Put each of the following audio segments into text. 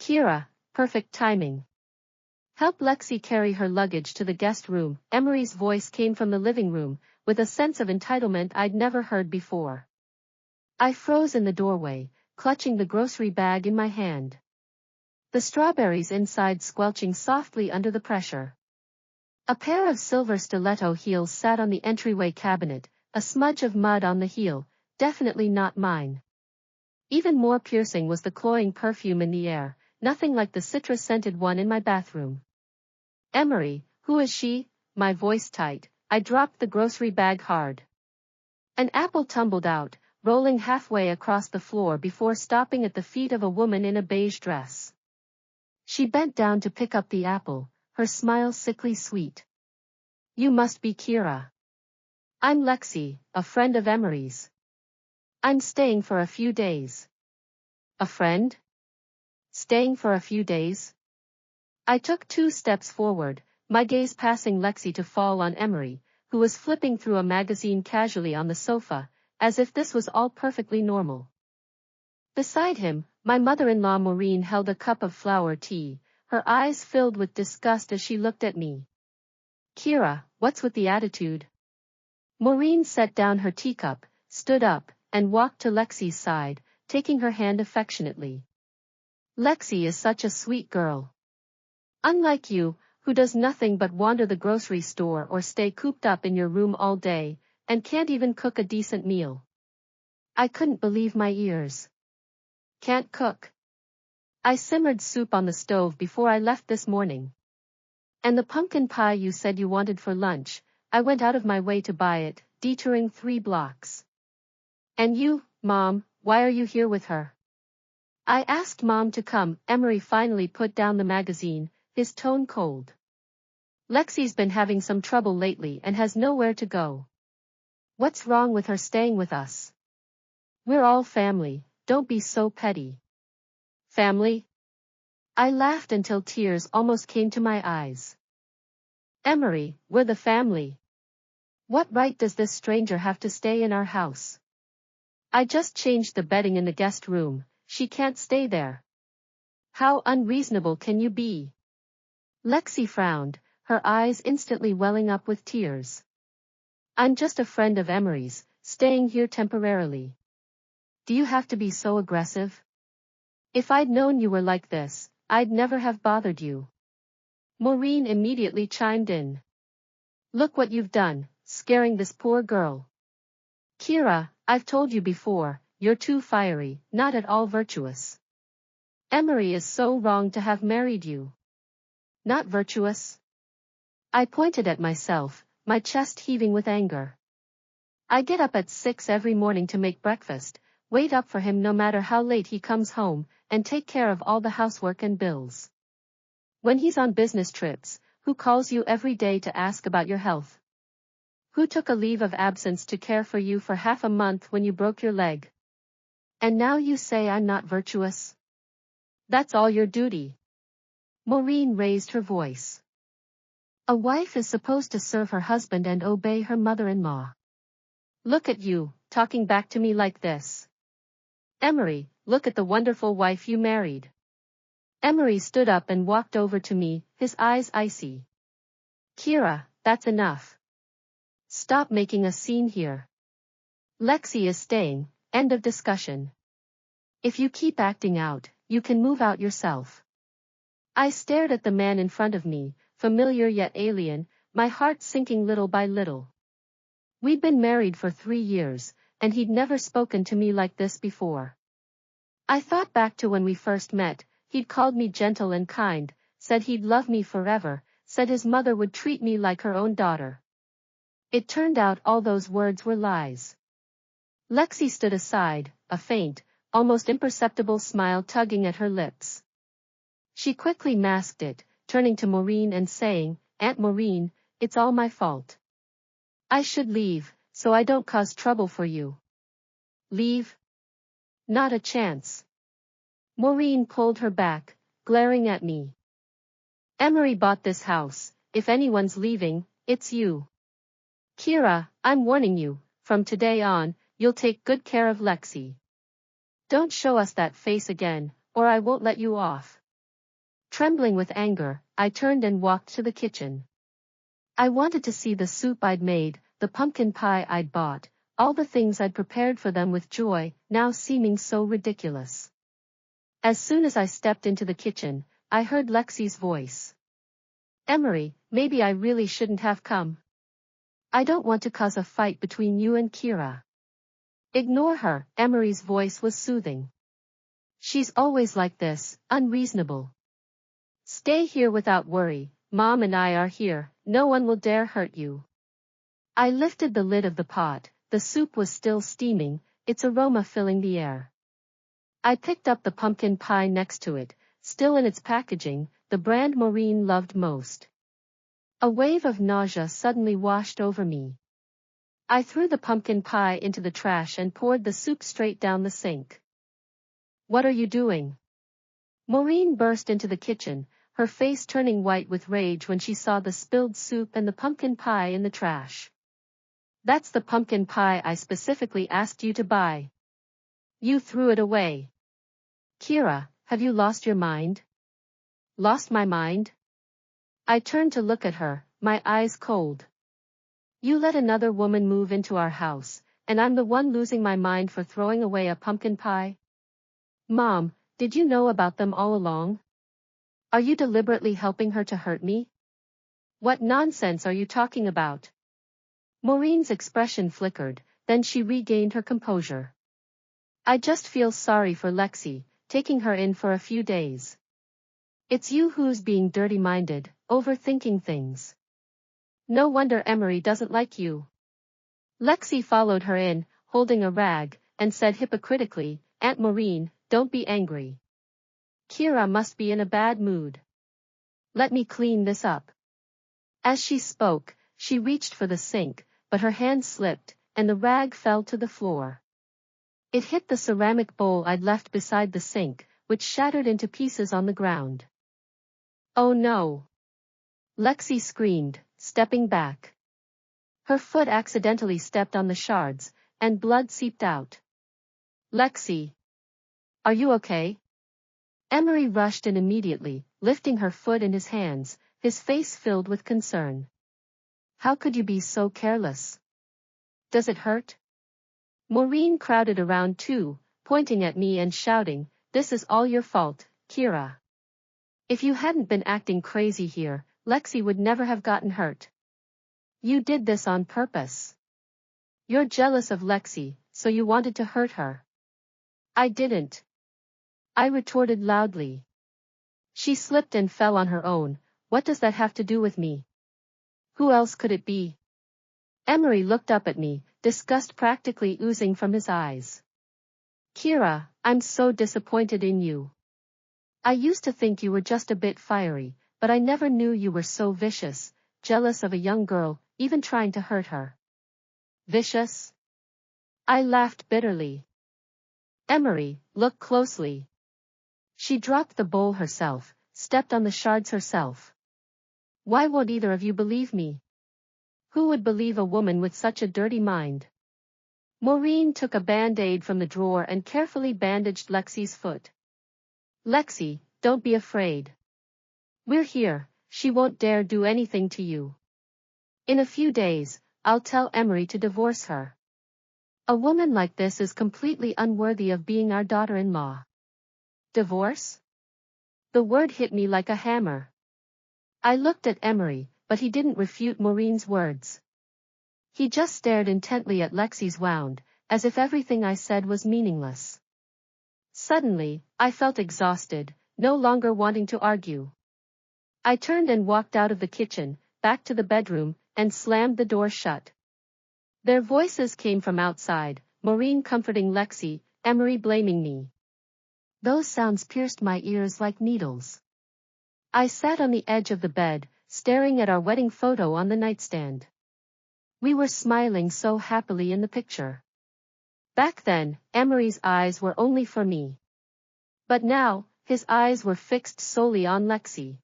Kira, perfect timing. Help Lexi carry her luggage to the guest room. Emery's voice came from the living room, with a sense of entitlement I'd never heard before. I froze in the doorway, clutching the grocery bag in my hand. The strawberries inside squelching softly under the pressure. A pair of silver stiletto heels sat on the entryway cabinet, a smudge of mud on the heel, definitely not mine. Even more piercing was the cloying perfume in the air, nothing like the citrus-scented one in my bathroom. Emery, who is she? My voice tight, I dropped the grocery bag hard. An apple tumbled out, rolling halfway across the floor before stopping at the feet of a woman in a beige dress. She bent down to pick up the apple, her smile sickly sweet. You must be Kira. I'm Lexi, a friend of Emery's. I'm staying for a few days. A friend? Staying for a few days? I took 2 steps forward, my gaze passing Lexi to fall on Emery, who was flipping through a magazine casually on the sofa, as if this was all perfectly normal. Beside him, my mother-in-law Maureen held a cup of flower tea, her eyes filled with disgust as she looked at me. Kira, what's with the attitude? Maureen set down her teacup, stood up, and walked to Lexi's side, taking her hand affectionately. Lexi is such a sweet girl. Unlike you, who does nothing but wander the grocery store or stay cooped up in your room all day, and can't even cook a decent meal. I couldn't believe my ears. Can't cook. I simmered soup on the stove before I left this morning. And the pumpkin pie you said you wanted for lunch, I went out of my way to buy it, detouring 3 blocks. And you, Mom, why are you here with her? I asked Mom to come. Emery finally put down the magazine, his tone cold. Lexi's been having some trouble lately and has nowhere to go. What's wrong with her staying with us? We're all family, don't be so petty. Family? I laughed until tears almost came to my eyes. Emery, we're the family. What right does this stranger have to stay in our house? I just changed the bedding in the guest room, she can't stay there. How unreasonable can you be? Lexi frowned, her eyes instantly welling up with tears. I'm just a friend of Emery's, staying here temporarily. Do you have to be so aggressive? If I'd known you were like this, I'd never have bothered you. Maureen immediately chimed in. Look what you've done, scaring this poor girl. Kira, I've told you before, you're too fiery, not at all virtuous. Emery is so wrong to have married you. Not virtuous? I pointed at myself, my chest heaving with anger. I get up at 6 every morning to make breakfast, wait up for him no matter how late he comes home, and take care of all the housework and bills. When he's on business trips, who calls you every day to ask about your health? Who took a leave of absence to care for you for half a month when you broke your leg? And now you say I'm not virtuous? That's all your duty. Maureen raised her voice. A wife is supposed to serve her husband and obey her mother-in-law. Look at you, talking back to me like this. Emery, look at the wonderful wife you married. Emery stood up and walked over to me, his eyes icy. Kira, that's enough. Stop making a scene here. Lexi is staying, end of discussion. If you keep acting out, you can move out yourself. I stared at the man in front of me, familiar yet alien, my heart sinking little by little. We'd been married for 3 years, and he'd never spoken to me like this before. I thought back to when we first met, he'd called me gentle and kind, said he'd love me forever, said his mother would treat me like her own daughter. It turned out all those words were lies. Lexi stood aside, a faint, almost imperceptible smile tugging at her lips. She quickly masked it, turning to Maureen and saying, Aunt Maureen, it's all my fault. I should leave, so I don't cause trouble for you. Leave? Not a chance. Maureen pulled her back, glaring at me. Emery bought this house, if anyone's leaving, it's you. Kira, I'm warning you, from today on, you'll take good care of Lexi. Don't show us that face again, or I won't let you off. Trembling with anger, I turned and walked to the kitchen. I wanted to see the soup I'd made, the pumpkin pie I'd bought, all the things I'd prepared for them with joy, now seeming so ridiculous. As soon as I stepped into the kitchen, I heard Lexi's voice. Emery, maybe I really shouldn't have come. I don't want to cause a fight between you and Kira. Ignore her, Emery's voice was soothing. She's always like this, unreasonable. Stay here without worry, Mom and I are here, no one will dare hurt you. I lifted the lid of the pot, the soup was still steaming, its aroma filling the air. I picked up the pumpkin pie next to it, still in its packaging, the brand Maureen loved most. A wave of nausea suddenly washed over me. I threw the pumpkin pie into the trash and poured the soup straight down the sink. What are you doing? Maureen burst into the kitchen, her face turning white with rage when she saw the spilled soup and the pumpkin pie in the trash. That's the pumpkin pie I specifically asked you to buy. You threw it away. Kira, have you lost your mind? Lost my mind? I turned to look at her, my eyes cold. You let another woman move into our house, and I'm the one losing my mind for throwing away a pumpkin pie? Mom, did you know about them all along? Are you deliberately helping her to hurt me? What nonsense are you talking about? Maureen's expression flickered, then she regained her composure. I just feel sorry for Lexi, taking her in for a few days. It's you who's being dirty-minded, overthinking things. No wonder Emery doesn't like you. Lexi followed her in, holding a rag, and said hypocritically, Aunt Maureen, don't be angry. Kira must be in a bad mood. Let me clean this up. As she spoke, she reached for the sink, but her hand slipped, and the rag fell to the floor. It hit the ceramic bowl I'd left beside the sink, which shattered into pieces on the ground. Oh no! Lexi screamed, stepping back. Her foot accidentally stepped on the shards, and blood seeped out. Lexi! Are you okay? Emery rushed in immediately, lifting her foot in his hands, his face filled with concern. How could you be so careless? Does it hurt? Maureen crowded around too, pointing at me and shouting, This is all your fault, Kira. If you hadn't been acting crazy here, Lexi would never have gotten hurt. You did this on purpose. You're jealous of Lexi, so you wanted to hurt her. I didn't. I retorted loudly. She slipped and fell on her own, what does that have to do with me? Who else could it be? Emery looked up at me, disgust practically oozing from his eyes. Kira, I'm so disappointed in you. I used to think you were just a bit fiery, but I never knew you were so vicious, jealous of a young girl, even trying to hurt her. Vicious? I laughed bitterly. Emery, look closely. She dropped the bowl herself, stepped on the shards herself. Why won't either of you believe me? Who would believe a woman with such a dirty mind? Maureen took a band-aid from the drawer and carefully bandaged Lexi's foot. Lexi, don't be afraid. We're here, she won't dare do anything to you. In a few days, I'll tell Emery to divorce her. A woman like this is completely unworthy of being our daughter-in-law. Divorce? The word hit me like a hammer. I looked at Emery, but he didn't refute Maureen's words. He just stared intently at Lexi's wound, as if everything I said was meaningless. Suddenly, I felt exhausted, no longer wanting to argue. I turned and walked out of the kitchen, back to the bedroom, and slammed the door shut. Their voices came from outside, Maureen comforting Lexi, Emery blaming me. Those sounds pierced my ears like needles. I sat on the edge of the bed, staring at our wedding photo on the nightstand. We were smiling so happily in the picture. Back then, Emery's eyes were only for me. But now, his eyes were fixed solely on Lexi.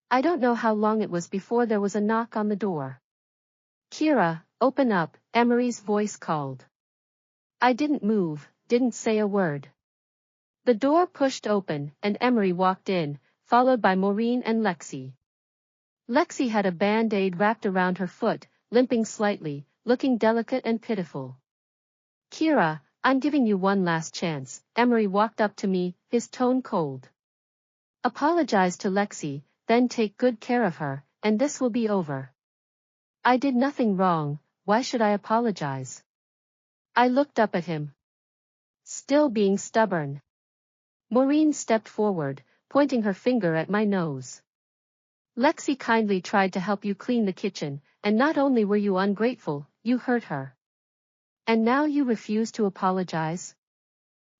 I don't know how long it was before there was a knock on the door. Kira, open up, Emery's voice called. I didn't move, didn't say a word. The door pushed open, and Emery walked in, followed by Maureen and Lexi. Lexi had a band-aid wrapped around her foot, limping slightly, looking delicate and pitiful. Kira, I'm giving you one last chance. Emery walked up to me, his tone cold. Apologize to Lexi, then take good care of her, and this will be over. I did nothing wrong, why should I apologize? I looked up at him. Still being stubborn. Maureen stepped forward, pointing her finger at my nose. Lexi kindly tried to help you clean the kitchen, and not only were you ungrateful, you hurt her. And now you refuse to apologize?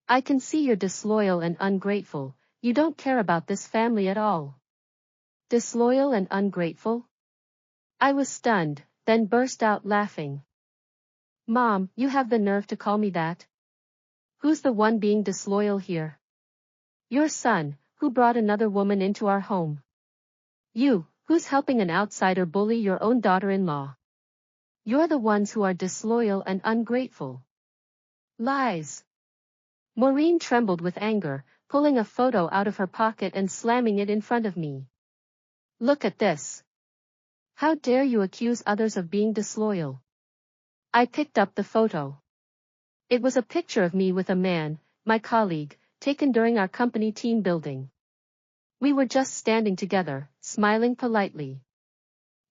I can see you're disloyal and ungrateful, you don't care about this family at all. Disloyal and ungrateful? I was stunned, then burst out laughing. Mom, you have the nerve to call me that? Who's the one being disloyal here? Your son, who brought another woman into our home. You, who's helping an outsider bully your own daughter-in-law. You're the ones who are disloyal and ungrateful. Lies. Maureen trembled with anger, pulling a photo out of her pocket and slamming it in front of me. Look at this. How dare you accuse others of being disloyal? I picked up the photo. It was a picture of me with a man, my colleague, taken during our company team building. We were just standing together, smiling politely.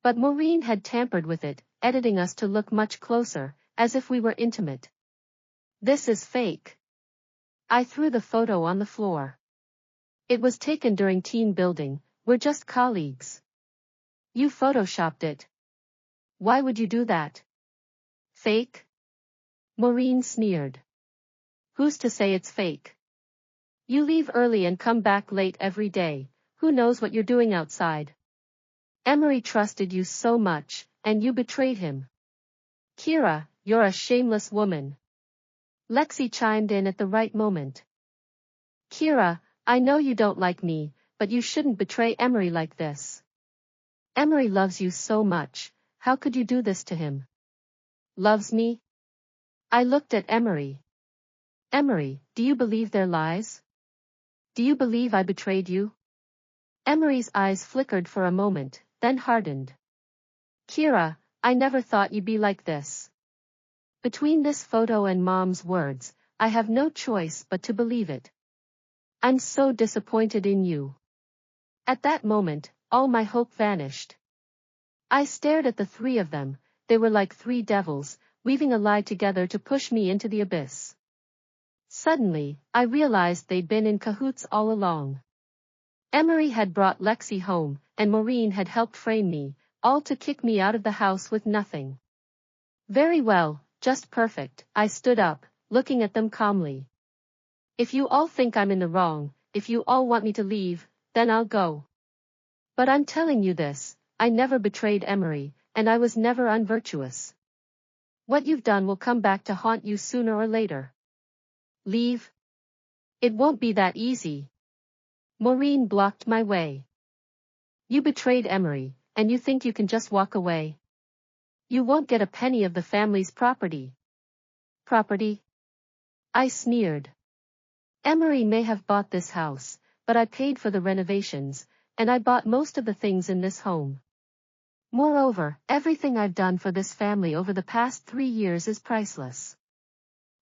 But Maureen had tampered with it, editing us to look much closer, as if we were intimate. This is fake. I threw the photo on the floor. It was taken during team building, we're just colleagues. You photoshopped it. Why would you do that? Fake? Maureen sneered. Who's to say it's fake? You leave early and come back late every day, who knows what you're doing outside? Emery trusted you so much, and you betrayed him. Kira, you're a shameless woman. Lexi chimed in at the right moment. Kira, I know you don't like me, but you shouldn't betray Emery like this. Emery loves you so much, how could you do this to him? Loves me? I looked at Emery. Emery, do you believe their lies? Do you believe I betrayed you? Emery's eyes flickered for a moment, then hardened. Kira, I never thought you'd be like this. Between this photo and Mom's words, I have no choice but to believe it. I'm so disappointed in you. At that moment, all my hope vanished. I stared at the three of them, they were like three devils, weaving a lie together to push me into the abyss. Suddenly, I realized they'd been in cahoots all along. Emery had brought Lexi home, and Maureen had helped frame me, all to kick me out of the house with nothing. Very well, just perfect, I stood up, looking at them calmly. If you all think I'm in the wrong, if you all want me to leave, then I'll go. But I'm telling you this, I never betrayed Emery, and I was never unvirtuous. What you've done will come back to haunt you sooner or later. Leave? It won't be that easy. Maureen blocked my way. You betrayed Emery, and you think you can just walk away? You won't get a penny of the family's property. Property? I sneered. Emery may have bought this house, but I paid for the renovations, and I bought most of the things in this home. Moreover, everything I've done for this family over the past 3 years is priceless.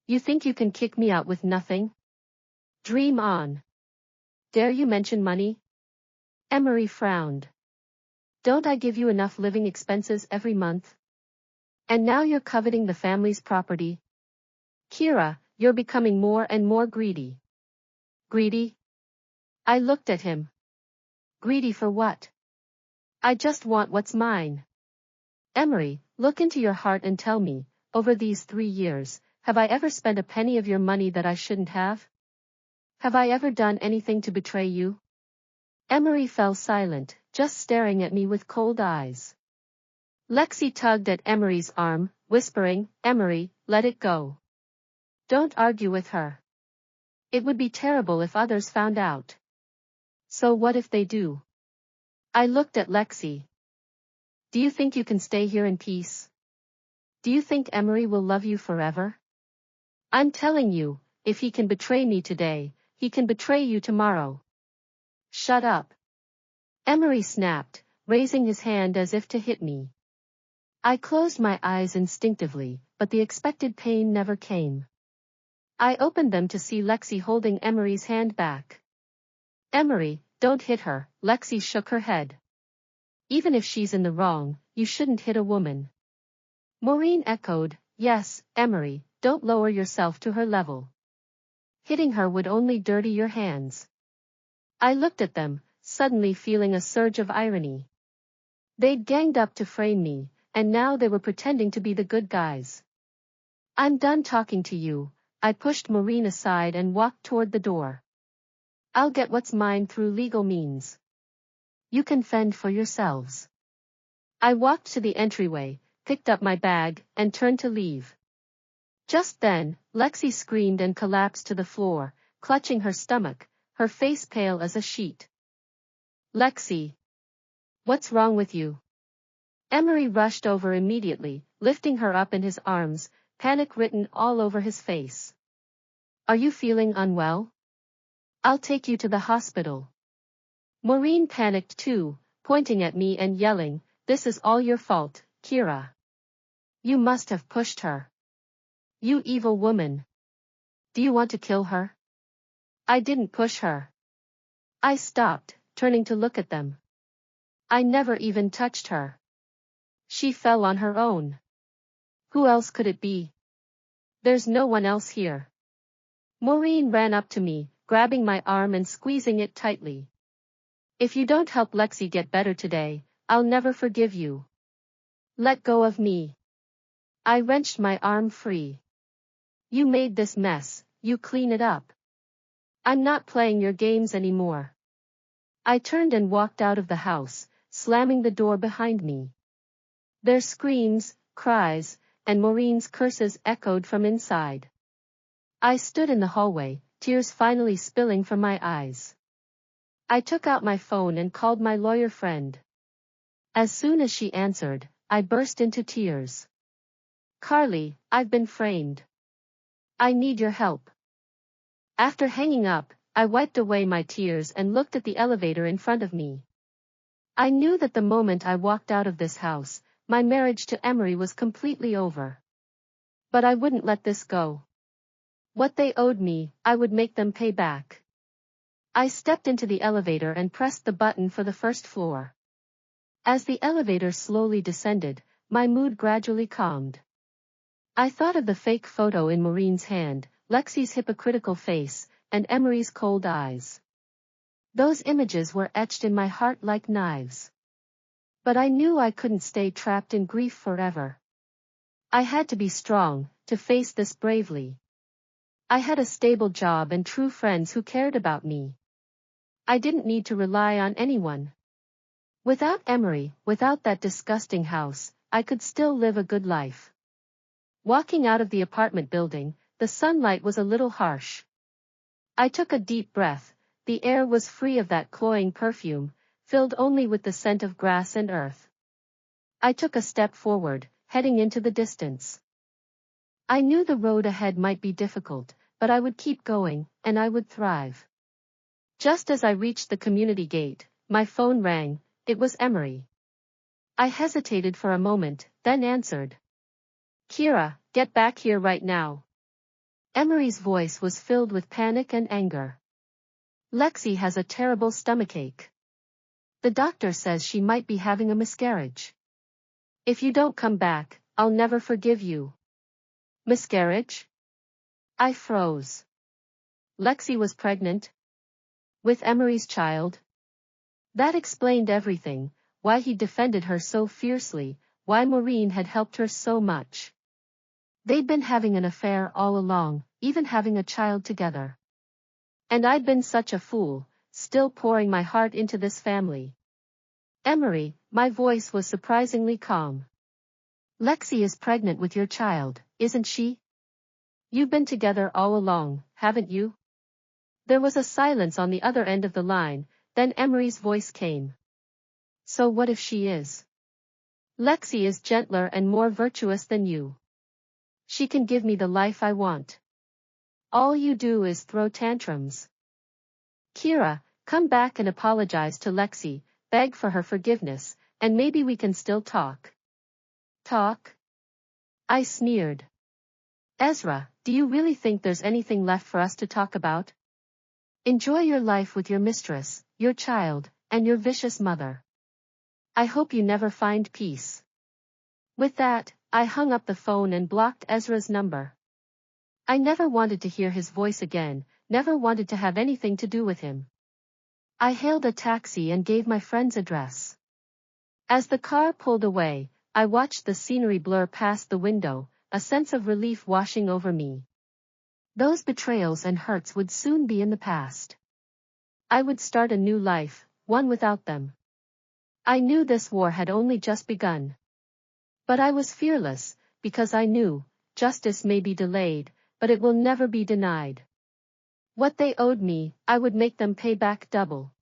You think you can kick me out with nothing? Dream on. Dare you mention money? Emery frowned. Don't I give you enough living expenses every month? And now you're coveting the family's property? Kira, you're becoming more and more greedy. Greedy? I looked at him. Greedy for what? I just want what's mine. Emery, look into your heart and tell me, over these 3 years, have I ever spent a penny of your money that I shouldn't have? Have I ever done anything to betray you? Emery fell silent, just staring at me with cold eyes. Lexi tugged at Emery's arm, whispering, Emery, let it go. Don't argue with her. It would be terrible if others found out. So what if they do? I looked at Lexi. Do you think you can stay here in peace? Do you think Emery will love you forever? I'm telling you, if he can betray me today, he can betray you tomorrow. Shut up. Emery snapped, raising his hand as if to hit me. I closed my eyes instinctively, but the expected pain never came. I opened them to see Lexi holding Emery's hand back. Emery, don't hit her, Lexi shook her head. Even if she's in the wrong, you shouldn't hit a woman. Maureen echoed, yes, Emery, don't lower yourself to her level. Hitting her would only dirty your hands. I looked at them, suddenly feeling a surge of irony. They'd ganged up to frame me, and now they were pretending to be the good guys. I'm done talking to you, I pushed Maureen aside and walked toward the door. I'll get what's mine through legal means. You can fend for yourselves. I walked to the entryway, picked up my bag, and turned to leave. Just then, Lexi screamed and collapsed to the floor, clutching her stomach, her face pale as a sheet. Lexi! What's wrong with you? Emery rushed over immediately, lifting her up in his arms, panic written all over his face. Are you feeling unwell? I'll take you to the hospital. Maureen panicked too, pointing at me and yelling, this is all your fault, Kira. You must have pushed her. You evil woman. Do you want to kill her? I didn't push her. I stopped, turning to look at them. I never even touched her. She fell on her own. Who else could it be? There's no one else here. Maureen ran up to me, grabbing my arm and squeezing it tightly. If you don't help Lexi get better today, I'll never forgive you. Let go of me. I wrenched my arm free. You made this mess, you clean it up. I'm not playing your games anymore. I turned and walked out of the house, slamming the door behind me. Their screams, cries, and Maureen's curses echoed from inside. I stood in the hallway, tears finally spilling from my eyes. I took out my phone and called my lawyer friend. As soon as she answered, I burst into tears. Carly, I've been framed. I need your help. After hanging up, I wiped away my tears and looked at the elevator in front of me. I knew that the moment I walked out of this house, my marriage to Emery was completely over. But I wouldn't let this go. What they owed me, I would make them pay back. I stepped into the elevator and pressed the button for the first floor. As the elevator slowly descended, my mood gradually calmed. I thought of the fake photo in Maureen's hand, Lexi's hypocritical face, and Emery's cold eyes. Those images were etched in my heart like knives. But I knew I couldn't stay trapped in grief forever. I had to be strong, to face this bravely. I had a stable job and true friends who cared about me. I didn't need to rely on anyone. Without Emery, without that disgusting house, I could still live a good life. Walking out of the apartment building, the sunlight was a little harsh. I took a deep breath. The air was free of that cloying perfume, filled only with the scent of grass and earth. I took a step forward, heading into the distance. I knew the road ahead might be difficult, but I would keep going, and I would thrive. Just as I reached the community gate, my phone rang. It was Emery. I hesitated for a moment, then answered. Kira, get back here right now. Emery's voice was filled with panic and anger. Lexi has a terrible stomachache. The doctor says she might be having a miscarriage. If you don't come back, I'll never forgive you. Miscarriage? I froze. Lexi was pregnant? With Emery's child? That explained everything, why he defended her so fiercely, why Maureen had helped her so much. They'd been having an affair all along, even having a child together. And I'd been such a fool, still pouring my heart into this family. Emery, my voice was surprisingly calm. Lexi is pregnant with your child, isn't she? You've been together all along, haven't you? There was a silence on the other end of the line, then Emery's voice came. So what if she is? Lexi is gentler and more virtuous than you. She can give me the life I want. All you do is throw tantrums. Kira, come back and apologize to Lexi, beg for her forgiveness, and maybe we can still talk. Talk? I sneered. Ezra, do you really think there's anything left for us to talk about? Enjoy your life with your mistress, your child, and your vicious mother. I hope you never find peace. With that, I hung up the phone and blocked Ezra's number. I never wanted to hear his voice again, never wanted to have anything to do with him. I hailed a taxi and gave my friend's address. As the car pulled away, I watched the scenery blur past the window, a sense of relief washing over me. Those betrayals and hurts would soon be in the past. I would start a new life, one without them. I knew this war had only just begun. But I was fearless, because I knew, justice may be delayed, but it will never be denied. What they owed me, I would make them pay back double.